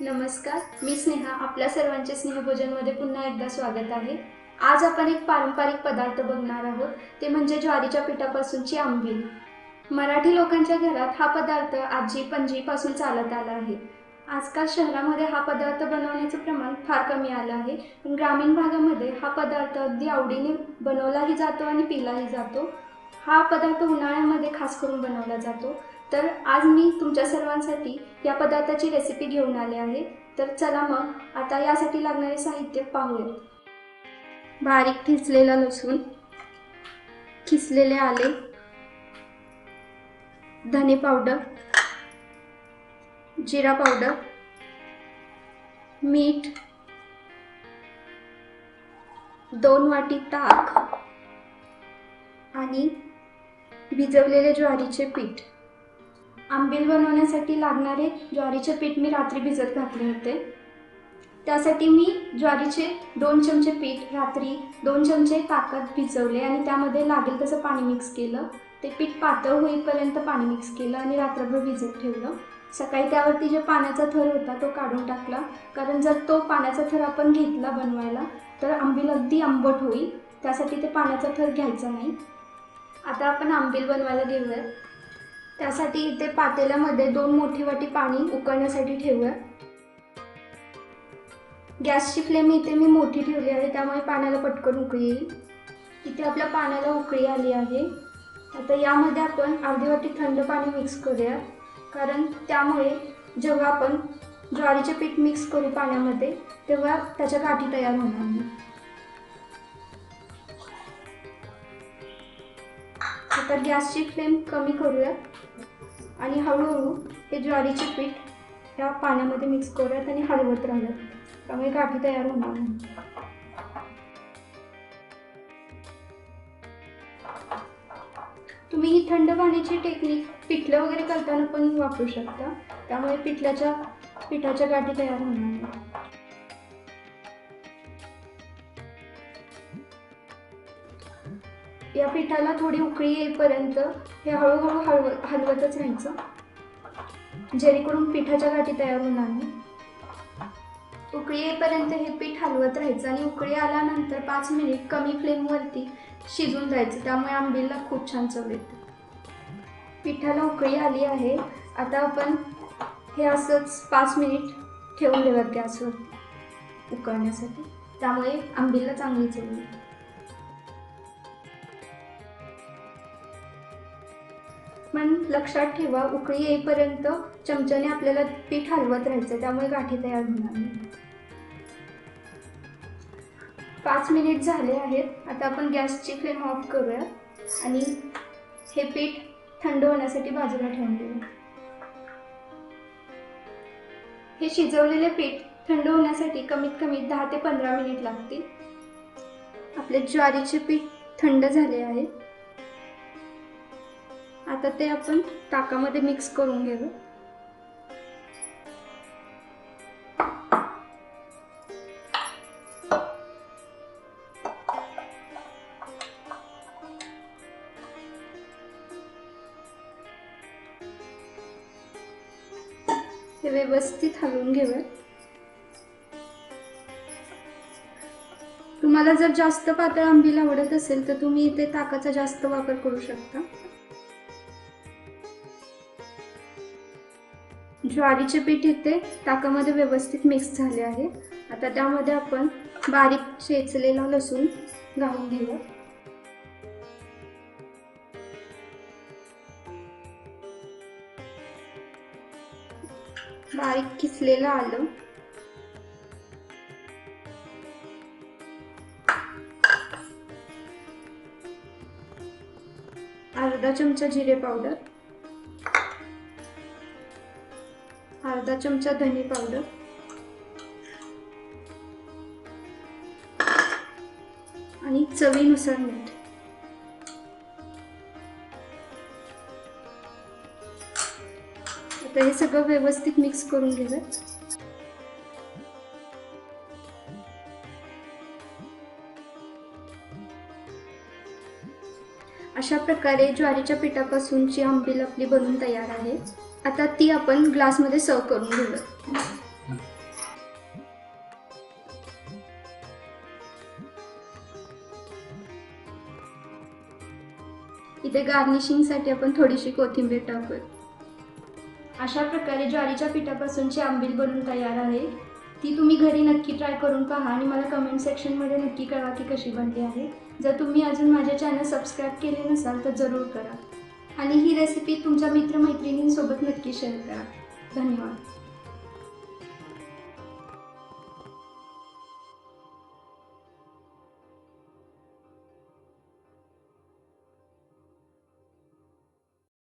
नमस्कार, मी स्नेहा. आपल्या सर्वांचे स्नेहभोजनमध्ये पुन्हा एकदा स्वागत आहे. आज आपण एक पारंपरिक पदार्थ बघणार आहोत, ते म्हणजे ज्वारीच्या पिठापासूनची आंबील. मराठी लोकांच्या घरात हा पदार्थ आजी पणजीपासून चालत आला आहे. आजकाल शहरामध्ये हा पदार्थ बनवण्याचं प्रमाण फार कमी आलं आहे, पण ग्रामीण भागामध्ये हा पदार्थ अगदी आवडीने बनवलाही जातो आणि पिलाही जातो. हा पदार्थ उन्हाळ्यामध्ये खास करून बनवला जातो. तर आज मी तुमच्या सर्वांसाठी या पदार्थाची रेसिपी घेऊन आले आहे. तर चला मग आता यासाठी लागणारे साहित्य पाहूया. बारीक ठेचलेला लसूण, खिसलेले आले, धने पावडर, जिरा पावडर, मीठ, 2 वाटी ताक आणि भिजवलेले ज्वारीचे पीठ. आंबील बनवण्यासाठी लागणारे ज्वारीचे पीठ मी रात्री भिजत घातले होते. त्यासाठी मी ज्वारीचे 2 चमचे पीठ रात्री 2 चमचे ताकात भिजवले आणि त्यामध्ये लागेल तसं पाणी मिक्स केलं. ते पीठ पातळ होईपर्यंत पाणी मिक्स केलं आणि रात्रभर भिजत ठेवलं. सकाळी त्यावरती जे पाण्याचा थर होता तो काढून टाकला, कारण जर तो पाण्याचा थर आपण घेतला बनवायला तर आंबील अगदी आंबट होईल. त्यासाठी ते पाण्याचा थर घ्यायचा नाही. आता आपण आंबील बनवायला घेऊया. त्यासाठी इथे पातेल्यामध्ये 2 मोठी वाटी पाणी उकळण्यासाठी ठेवूया. गॅसची फ्लेम इथे मी मोठी ठेवली आहे, त्यामुळे पाण्याला पटकन उकळी येईल. इथे आपल्या पाण्याला उकळी आली आहे. आता यामध्ये आपण अर्धी वाटी थंड पाणी मिक्स करूया, कारण त्यामुळे जेव्हा आपण ज्वारीचे पीठ मिक्स करू पाण्यामध्ये तेव्हा त्याच्या गाठी तयार होणार नाही. आता गॅसची फ्लेम कमी करूया आणि हळूहळू हे ज्वारीचे पीठ या पाण्यामध्ये मिक्स करूयात आणि हलवत राहूयात, त्यामुळे गाठी तयार होणार नाही. तुम्ही ही थंड पाण्याची टेक्निक पिठलं वगैरे करताना पण वापरू शकता, त्यामुळे पिठाच्या गाठी तयार होणार नाही. या पिठाला थोडी उकळी येईपर्यंत हे हळूहळू हलवतच राहायचं, जेणेकरून पिठाच्या गाठी तयार होणार नाही. उकळी येईपर्यंत हे पीठ हलवत राहायचं आणि उकळी आल्यानंतर 5 मिनिट कमी फ्लेमवरती शिजून जायचं, त्यामुळे आंबीलला खूप छान चव येते. पिठाला उकळी आली आहे. आता आपण हे असंच 5 मिनिट ठेवून देऊयात गॅसवर उकळण्यासाठी, त्यामुळे आंबीलला चांगली चव येते. पण लक्षात ठेवा, उकळी येईपर्यंत चमच्याने आपल्याला पीठ हलवत राहायचं, त्यामुळे गाठी तयार होणार नाही. 5 मिनिट झाले आहेत. आता आपण गॅसची फ्लेम ऑफ करूया आणि हे पीठ थंड होण्यासाठी बाजूला ठेवून देऊया. हे शिजवलेले पीठ थंड होण्यासाठी कमीत कमी 10 ते 15 मिनिट लागतील. आपले ज्वारीचे पीठ थंड झाले आहे. आता ते आपण ताकामध्ये मिक्स करून घेऊ. हे व्यवस्थित हलवून घेऊया. तुम्हाला जर जास्त पातळ आंबील आवडत असेल तर तुम्ही इथे ताकाचा जास्त वापर करू शकता. ज्वारीचे पीठ इथे ताकामध्ये व्यवस्थित मिक्स झाले आहे. आता त्यामध्ये आपण बारीक चेचलेला लसूण घालून घेऊया. बारीक किसलेलं आलं, अर्धा चमचा जिरे पावडर, अर्धा चमचा धने पावडर, आणि चवीनुसार मीठ. आता हे सगळं व्यवस्थित मिक्स करून घेऊया. अशा प्रकारे ज्वारीच्या पिठापासूनची आंबील आपली बनून तयार आहे. आता ती आपण ग्लासमध्ये सर्व करून घेऊया. इथे गार्निशिंगसाठी आपण थोडीशी कोथिंबीर टाकूया. अशा प्रकारे ज्वारीच्या पिठापासूनची आंबील बनून तयार आहे. ती तुम्ही घरी नक्की ट्राय करून पहा आणि मला कमेंट सेक्शनमध्ये नक्की कळवा की कशी बनली आहे. जर तुम्ही अजून माझे चॅनल सबस्क्राईब केले नसाल तर जरूर करा आणि ही रेसिपी तुमच्या मित्रमैत्रिणींसोबत नक्की शेअर करा. धन्यवाद.